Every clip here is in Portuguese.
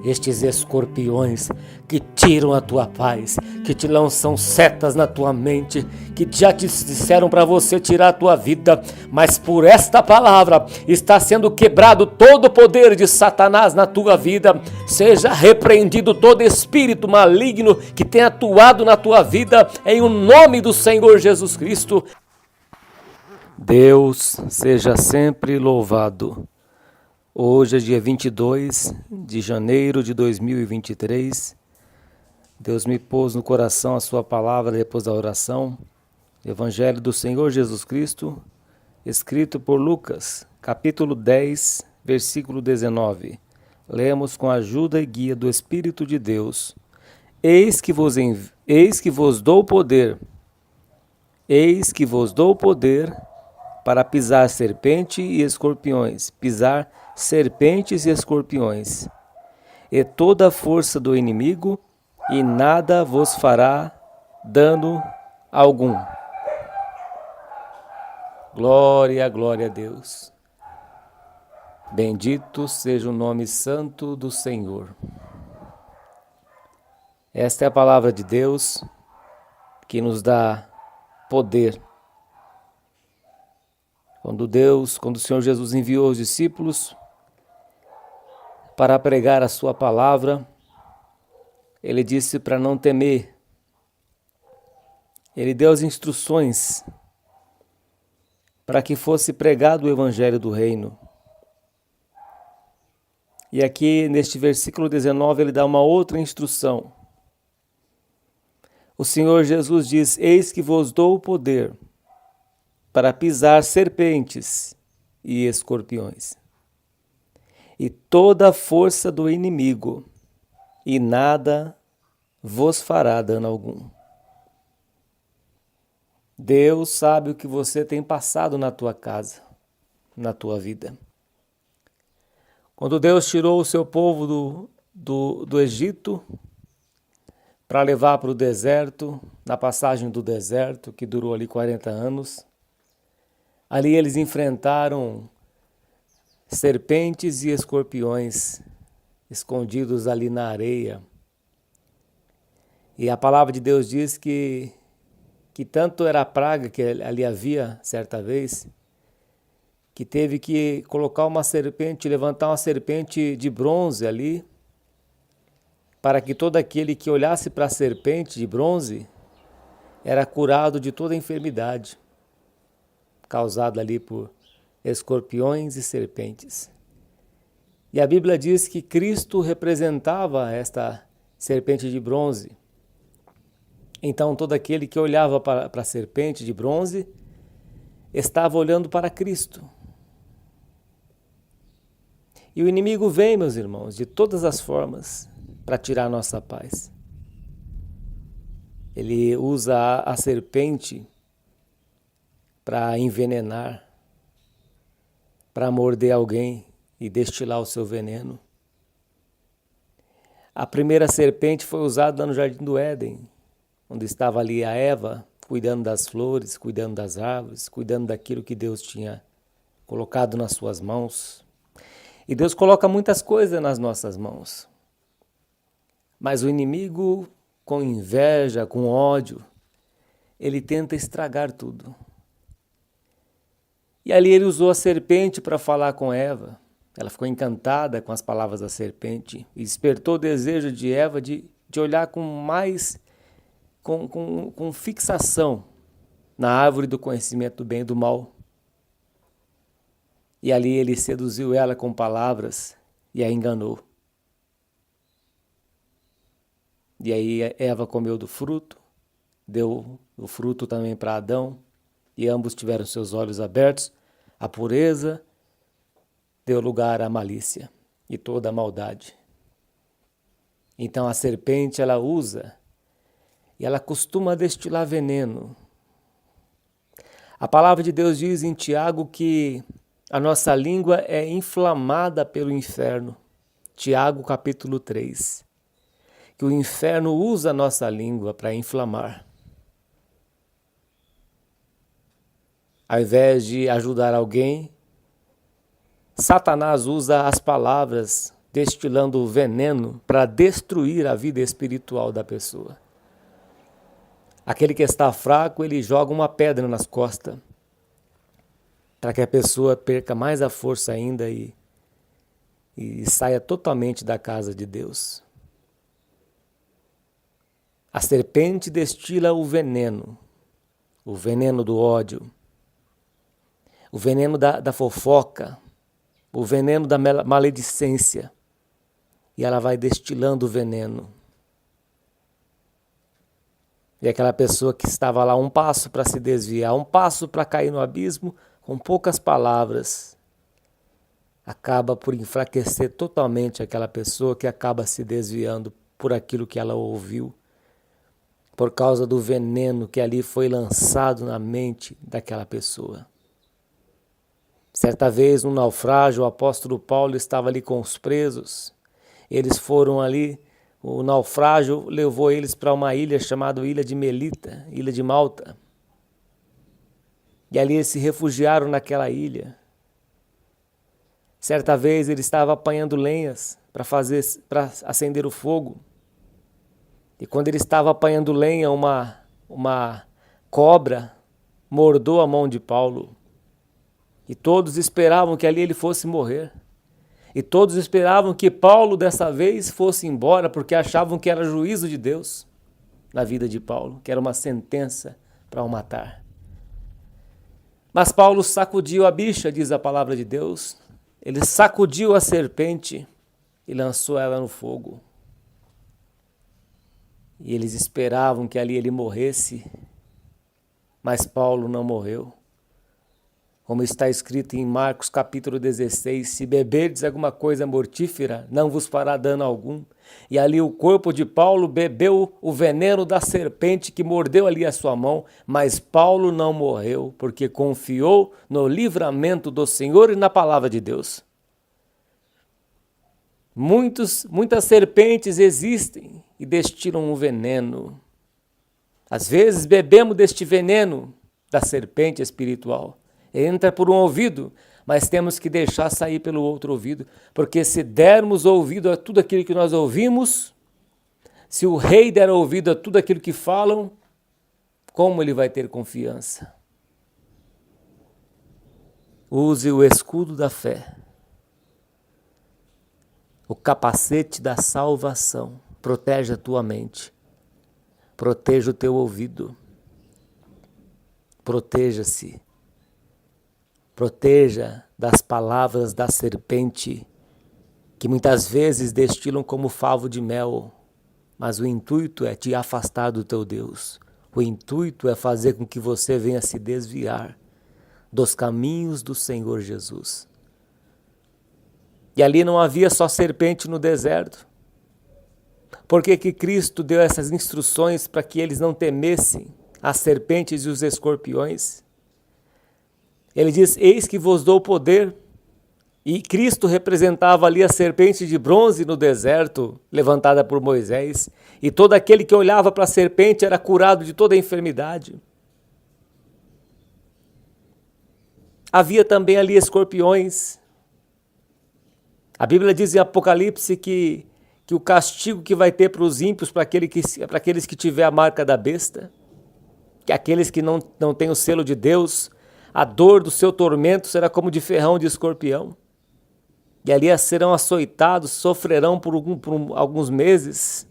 estes escorpiões que tiram a tua paz, que te lançam setas na tua mente, que já te disseram para você tirar a tua vida, mas por esta palavra está sendo quebrado todo o poder de Satanás na tua vida. Seja repreendido todo espírito maligno que tem atuado na tua vida, em o nome do Senhor Jesus Cristo. Deus seja sempre louvado. Hoje é dia 22 de janeiro de 2023. Deus me pôs no coração a sua palavra depois da oração. Evangelho do Senhor Jesus Cristo, escrito por Lucas, capítulo 10, versículo 19. Lemos com a ajuda e guia do Espírito de Deus. Eis que vos dou poder para pisar serpentes e escorpiões, e toda a força do inimigo, e nada vos fará dano algum. Glória, glória a Deus. Bendito seja o nome santo do Senhor. Esta é a palavra de Deus que nos dá poder. Quando o Senhor Jesus enviou os discípulos para pregar a sua palavra, ele disse para não temer. Ele deu as instruções para que fosse pregado o evangelho do reino. E aqui neste versículo 19 ele dá uma outra instrução. O Senhor Jesus diz: eis que vos dou o poder para pisar serpentes e escorpiões, e toda a força do inimigo, e nada vos fará dano algum. Deus sabe o que você tem passado na tua casa, na tua vida. Quando Deus tirou o seu povo do Egito para levar para o deserto, na passagem do deserto, que durou ali 40 anos, ali eles enfrentaram serpentes e escorpiões escondidos ali na areia. E a palavra de Deus diz que tanto era a praga que ali havia certa vez, que teve que colocar uma serpente, levantar uma serpente de bronze ali, para que todo aquele que olhasse para a serpente de bronze era curado de toda enfermidade causada ali por escorpiões e serpentes. E a Bíblia diz que Cristo representava esta serpente de bronze. Então todo aquele que olhava para a serpente de bronze estava olhando para Cristo. E o inimigo vem, meus irmãos, de todas as formas para tirar a nossa paz. Ele usa a serpente para envenenar, para morder alguém e destilar o seu veneno. A primeira serpente foi usada no Jardim do Éden, onde estava ali a Eva, cuidando das flores, cuidando das árvores, cuidando daquilo que Deus tinha colocado nas suas mãos. E Deus coloca muitas coisas nas nossas mãos. Mas o inimigo, com inveja, com ódio, ele tenta estragar tudo. E ali ele usou a serpente para falar com Eva. Ela ficou encantada com as palavras da serpente e despertou o desejo de Eva de olhar com fixação na árvore do conhecimento do bem e do mal. E ali ele seduziu ela com palavras e a enganou. E aí Eva comeu do fruto, deu o fruto também para Adão, e ambos tiveram seus olhos abertos. A pureza deu lugar à malícia e toda a maldade. Então a serpente ela usa e ela costuma destilar veneno. A palavra de Deus diz em Tiago que a nossa língua é inflamada pelo inferno. Tiago capítulo 3. Que o inferno usa a nossa língua para inflamar. Ao invés de ajudar alguém, Satanás usa as palavras destilando veneno para destruir a vida espiritual da pessoa. Aquele que está fraco, ele joga uma pedra nas costas, para que a pessoa perca mais a força ainda e saia totalmente da casa de Deus. A serpente destila o veneno do ódio, o veneno da fofoca, o veneno da maledicência, e ela vai destilando o veneno. E aquela pessoa que estava lá um passo para se desviar, um passo para cair no abismo, com poucas palavras, acaba por enfraquecer totalmente aquela pessoa que acaba se desviando por aquilo que ela ouviu, por causa do veneno que ali foi lançado na mente daquela pessoa. Certa vez, num naufrágio, o apóstolo Paulo estava ali com os presos. Eles foram ali, o naufrágio levou eles para uma ilha chamada Ilha de Melita, Ilha de Malta. E ali eles se refugiaram naquela ilha. Certa vez ele estava apanhando lenhas para acender o fogo. E quando ele estava apanhando lenha, uma cobra mordou a mão de Paulo. E todos esperavam que ali ele fosse morrer. E todos esperavam que Paulo dessa vez fosse embora, porque achavam que era juízo de Deus na vida de Paulo, que era uma sentença para o matar. Mas Paulo sacudiu a bicha, diz a palavra de Deus. Ele sacudiu a serpente e lançou ela no fogo. E eles esperavam que ali ele morresse, mas Paulo não morreu. Como está escrito em Marcos capítulo 16, se beberdes alguma coisa mortífera, não vos fará dano algum. E ali o corpo de Paulo bebeu o veneno da serpente que mordeu ali a sua mão, mas Paulo não morreu, porque confiou no livramento do Senhor e na palavra de Deus. Muitas serpentes existem e destilam um veneno. Às vezes bebemos deste veneno da serpente espiritual. Entra por um ouvido, mas temos que deixar sair pelo outro ouvido, porque se dermos ouvido a tudo aquilo que nós ouvimos, se o rei der ouvido a tudo aquilo que falam, como ele vai ter confiança? Use o escudo da fé, o capacete da salvação, protege a tua mente, proteja o teu ouvido, proteja-se. Proteja das palavras da serpente, que muitas vezes destilam como favo de mel, mas o intuito é te afastar do teu Deus. O intuito é fazer com que você venha se desviar dos caminhos do Senhor Jesus. E ali não havia só serpente no deserto. Por que que Cristo deu essas instruções para que eles não temessem as serpentes e os escorpiões? Ele diz, eis que vos dou poder, e Cristo representava ali a serpente de bronze no deserto, levantada por Moisés, e todo aquele que olhava para a serpente era curado de toda a enfermidade. Havia também ali escorpiões. A Bíblia diz em Apocalipse que o castigo que vai ter para os ímpios, para aqueles que tiver a marca da besta, que aqueles que não têm o selo de Deus, a dor do seu tormento será como de ferrão de escorpião. E ali serão açoitados, sofrerão por alguns meses,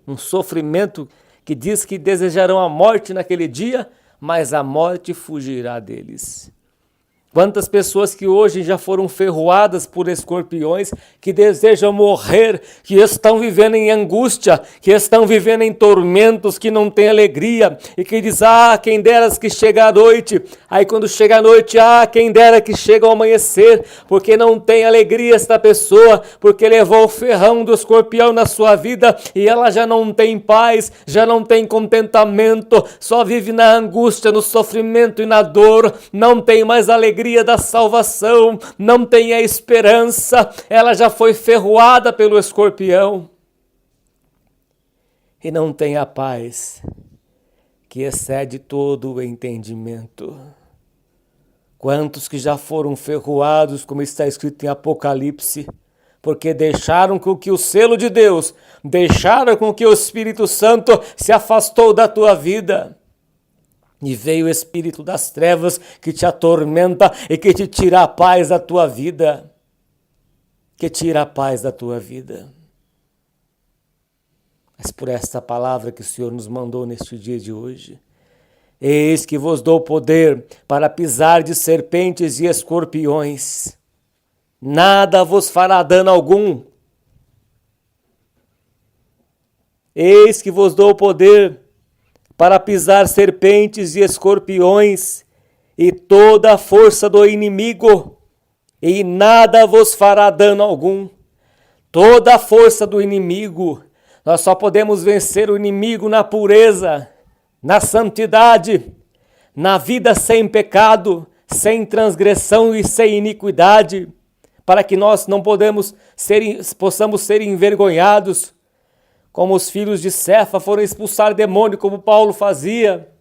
um sofrimento que diz que desejarão a morte naquele dia, mas a morte fugirá deles. Quantas pessoas que hoje já foram ferroadas por escorpiões, que desejam morrer, que estão vivendo em angústia, que estão vivendo em tormentos, que não têm alegria, e que diz, quem dera que chega a noite, aí quando chega a noite, quem dera que chega ao amanhecer, porque não tem alegria esta pessoa, porque levou o ferrão do escorpião na sua vida, e ela já não tem paz, já não tem contentamento, só vive na angústia, no sofrimento e na dor, não tem mais alegria da salvação, não tem a esperança, ela já foi ferroada pelo escorpião e não tem a paz que excede todo o entendimento. Quantos que já foram ferroados, como está escrito em Apocalipse, porque deixaram com que o selo de Deus, deixaram com que o Espírito Santo se afastou da tua vida. E veio o espírito das trevas que te atormenta e que te tira a paz da tua vida. Que tira a paz da tua vida. Mas por esta palavra que o Senhor nos mandou neste dia de hoje, eis que vos dou poder para pisar de serpentes e escorpiões. Nada vos fará dano algum. Eis que vos dou poder para pisar serpentes e escorpiões e toda a força do inimigo, e nada vos fará dano algum. Toda a força do inimigo, nós só podemos vencer o inimigo na pureza, na santidade, na vida sem pecado, sem transgressão e sem iniquidade, para que nós não possamos ser envergonhados, como os filhos de Cefa foram expulsar demônio, como Paulo fazia.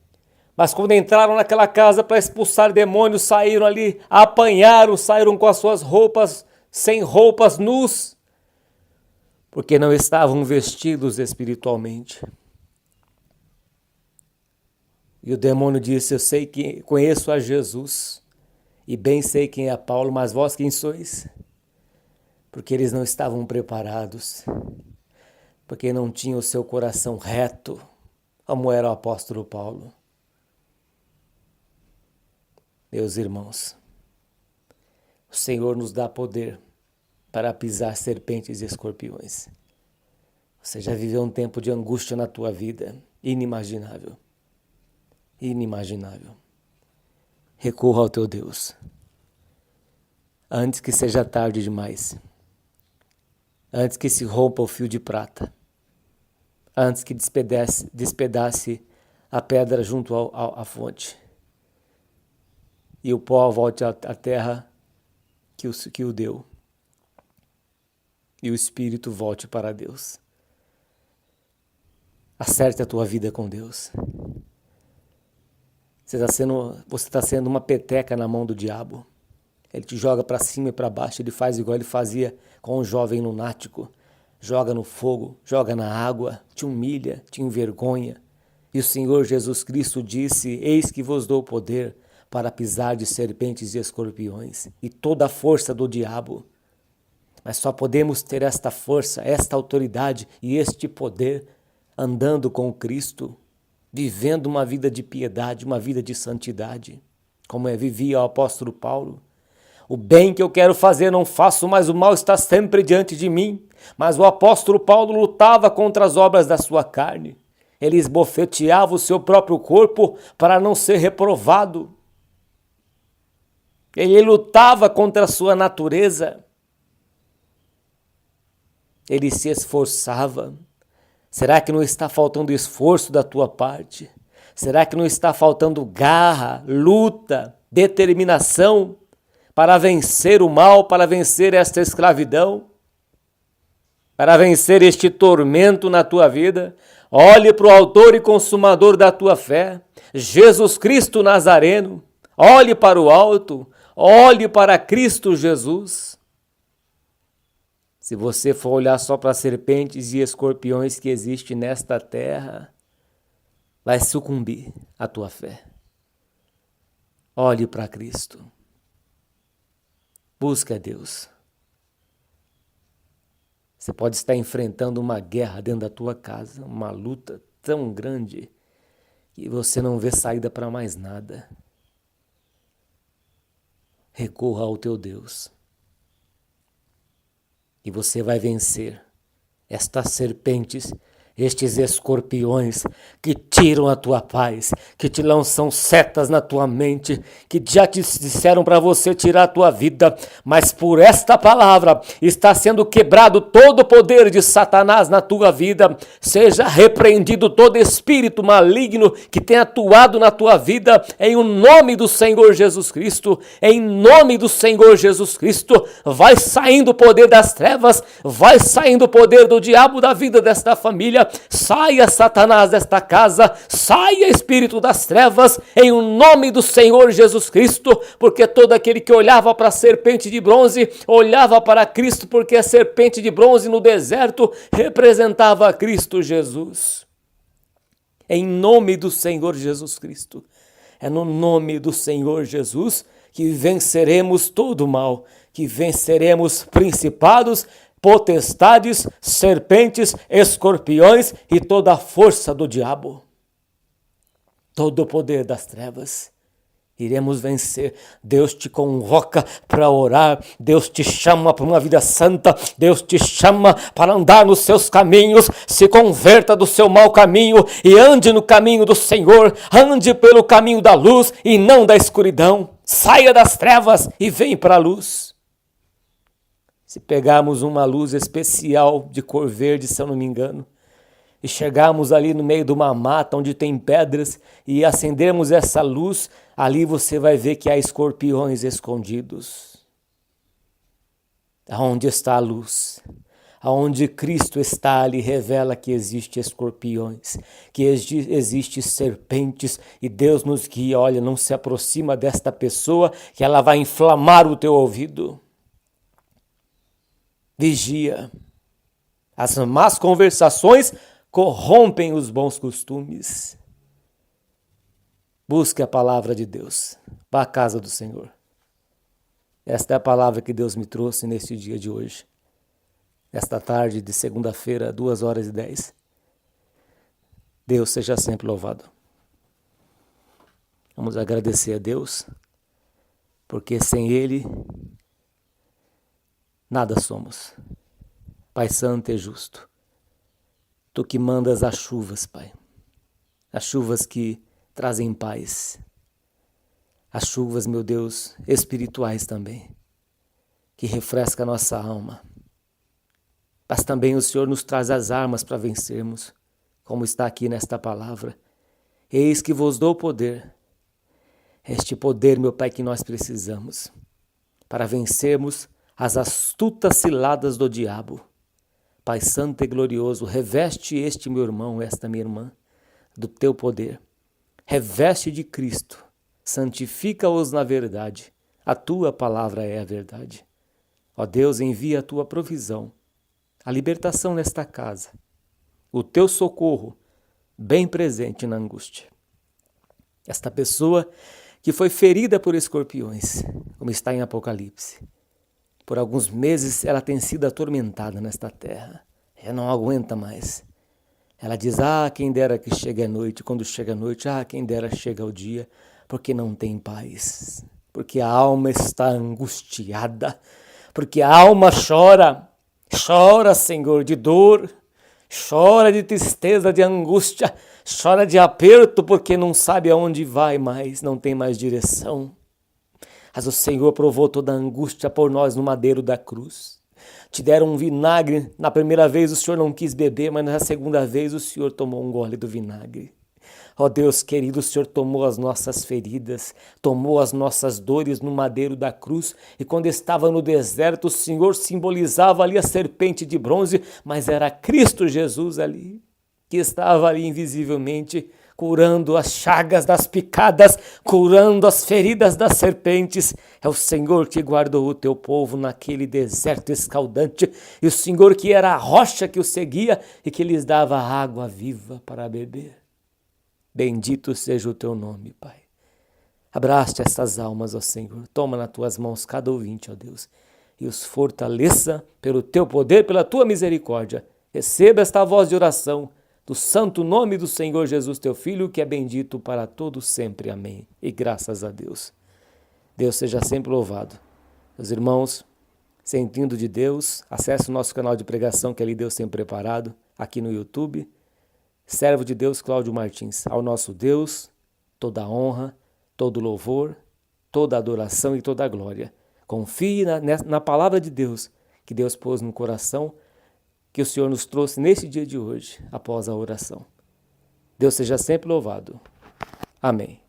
Mas quando entraram naquela casa para expulsar demônios, saíram ali, apanharam, saíram com as suas roupas, sem roupas, nus, porque não estavam vestidos espiritualmente. E o demônio disse: eu sei que conheço a Jesus, e bem sei quem é Paulo, mas vós quem sois? Porque eles não estavam preparados, porque não tinham o seu coração reto, como era o apóstolo Paulo. Meus irmãos, o Senhor nos dá poder para pisar serpentes e escorpiões. Você já viveu um tempo de angústia na tua vida, inimaginável. Inimaginável. Recorra ao teu Deus, antes que seja tarde demais. Antes que se rompa o fio de prata, antes que despedace a pedra junto à fonte, e o pó volte à terra que o deu, e o Espírito volte para Deus. Acerte a tua vida com Deus. Você está sendo uma peteca na mão do diabo. Ele te joga para cima e para baixo, ele faz igual ele fazia com um jovem lunático. Joga no fogo, joga na água, te humilha, te envergonha. E o Senhor Jesus Cristo disse: eis que vos dou poder para pisar de serpentes e escorpiões e toda a força do diabo. Mas só podemos ter esta força, esta autoridade e este poder andando com Cristo, vivendo uma vida de piedade, uma vida de santidade, como vivia o apóstolo Paulo. O bem que eu quero fazer não faço, mas o mal está sempre diante de mim. Mas o apóstolo Paulo lutava contra as obras da sua carne. Ele esbofeteava o seu próprio corpo para não ser reprovado. Ele lutava contra a sua natureza. Ele se esforçava. Será que não está faltando esforço da tua parte? Será que não está faltando garra, luta, determinação para vencer o mal, para vencer esta escravidão, para vencer este tormento na tua vida? Olhe para o autor e consumador da tua fé, Jesus Cristo Nazareno. Olhe para o alto, olhe para Cristo Jesus. Se você for olhar só para as serpentes e escorpiões que existem nesta terra, vai sucumbir a tua fé. Olhe para Cristo. Busque a Deus. Você pode estar enfrentando uma guerra dentro da tua casa, uma luta tão grande que você não vê saída para mais nada. Recorra ao teu Deus. E você vai vencer estas serpentes, estes escorpiões que tiram a tua paz, que te lançam setas na tua mente, que já te disseram para você tirar a tua vida, mas por esta palavra está sendo quebrado todo o poder de Satanás na tua vida. Seja repreendido todo espírito maligno que tem atuado na tua vida, em o nome do Senhor Jesus Cristo. Em nome do Senhor Jesus Cristo, vai saindo o poder das trevas, vai saindo o poder do diabo da vida desta família. misericórdia. Saia, Satanás, desta casa, saia, espírito das trevas, em o nome do Senhor Jesus Cristo, porque todo aquele que olhava para a serpente de bronze, olhava para Cristo, porque a serpente de bronze no deserto representava Cristo Jesus. Em nome do Senhor Jesus Cristo, é no nome do Senhor Jesus que venceremos todo o mal, que venceremos principados, potestades, serpentes, escorpiões e toda a força do diabo. Todo o poder das trevas. Iremos vencer. Deus te convoca para orar, Deus te chama para uma vida santa, Deus te chama para andar nos seus caminhos. Se converta do seu mau caminho e ande no caminho do Senhor, ande pelo caminho da luz e não da escuridão. Saia das trevas e vem para a luz. Se pegarmos uma luz especial de cor verde, se eu não me engano, e chegarmos ali no meio de uma mata onde tem pedras e acendermos essa luz, ali você vai ver que há escorpiões escondidos. Aonde está a luz? Aonde Cristo está, ali revela que existe escorpiões, que existe serpentes, e Deus nos guia. Olha, não se aproxima desta pessoa, que ela vai inflamar o teu ouvido. Vigia. As más conversações corrompem os bons costumes. Busque a palavra de Deus. Vá à casa do Senhor. Esta é a palavra que Deus me trouxe neste dia de hoje. Esta tarde de segunda-feira, 2h10. Deus seja sempre louvado. Vamos agradecer a Deus, porque sem Ele nada somos. Pai Santo e Justo, Tu que mandas as chuvas, Pai, as chuvas que trazem paz, as chuvas, meu Deus, espirituais também, que refresca a nossa alma. Mas também o Senhor nos traz as armas para vencermos, como está aqui nesta palavra. Eis que vos dou poder, este poder, meu Pai, que nós precisamos, para vencermos as astutas ciladas do diabo. Pai Santo e glorioso, reveste este meu irmão, esta minha irmã, do Teu poder. Reveste de Cristo, santifica-os na verdade. A Tua palavra é a verdade. Ó Deus, envia a Tua provisão, a libertação nesta casa, o Teu socorro bem presente na angústia. Esta pessoa que foi ferida por escorpiões, como está em Apocalipse. Por alguns meses ela tem sido atormentada nesta terra. Ela não aguenta mais. Ela diz, quem dera que chegue a noite. Quando chega a noite, quem dera chega o dia. Porque não tem paz. Porque a alma está angustiada. Porque a alma chora. Chora, Senhor, de dor. Chora de tristeza, de angústia. Chora de aperto porque não sabe aonde vai mais. Não tem mais direção. Mas o Senhor provou toda a angústia por nós no madeiro da cruz. Te deram um vinagre, na primeira vez o Senhor não quis beber, mas na segunda vez o Senhor tomou um gole do vinagre. Ó Deus querido, o Senhor tomou as nossas feridas, tomou as nossas dores no madeiro da cruz, e quando estava no deserto o Senhor simbolizava ali a serpente de bronze, mas era Cristo Jesus ali, que estava ali invisivelmente, curando as chagas das picadas, curando as feridas das serpentes. É o Senhor que guardou o teu povo naquele deserto escaldante, e o Senhor que era a rocha que os seguia e que lhes dava água viva para beber. Bendito seja o teu nome, Pai. Abraste estas almas, ó Senhor. Toma nas tuas mãos cada ouvinte, ó Deus, e os fortaleça pelo teu poder, pela tua misericórdia. Receba esta voz de oração do santo nome do Senhor Jesus, teu Filho, que é bendito para todos sempre. Amém. E graças a Deus. Deus seja sempre louvado. Meus irmãos, sentindo de Deus, acesse o nosso canal de pregação que ali Deus tem preparado, aqui no YouTube. Servo de Deus, Cláudio Martins. Ao nosso Deus, toda a honra, todo o louvor, toda a adoração e toda a glória. Confie na palavra de Deus, que Deus pôs no coração, que o Senhor nos trouxe nesse dia de hoje, após a oração. Deus seja sempre louvado. Amém.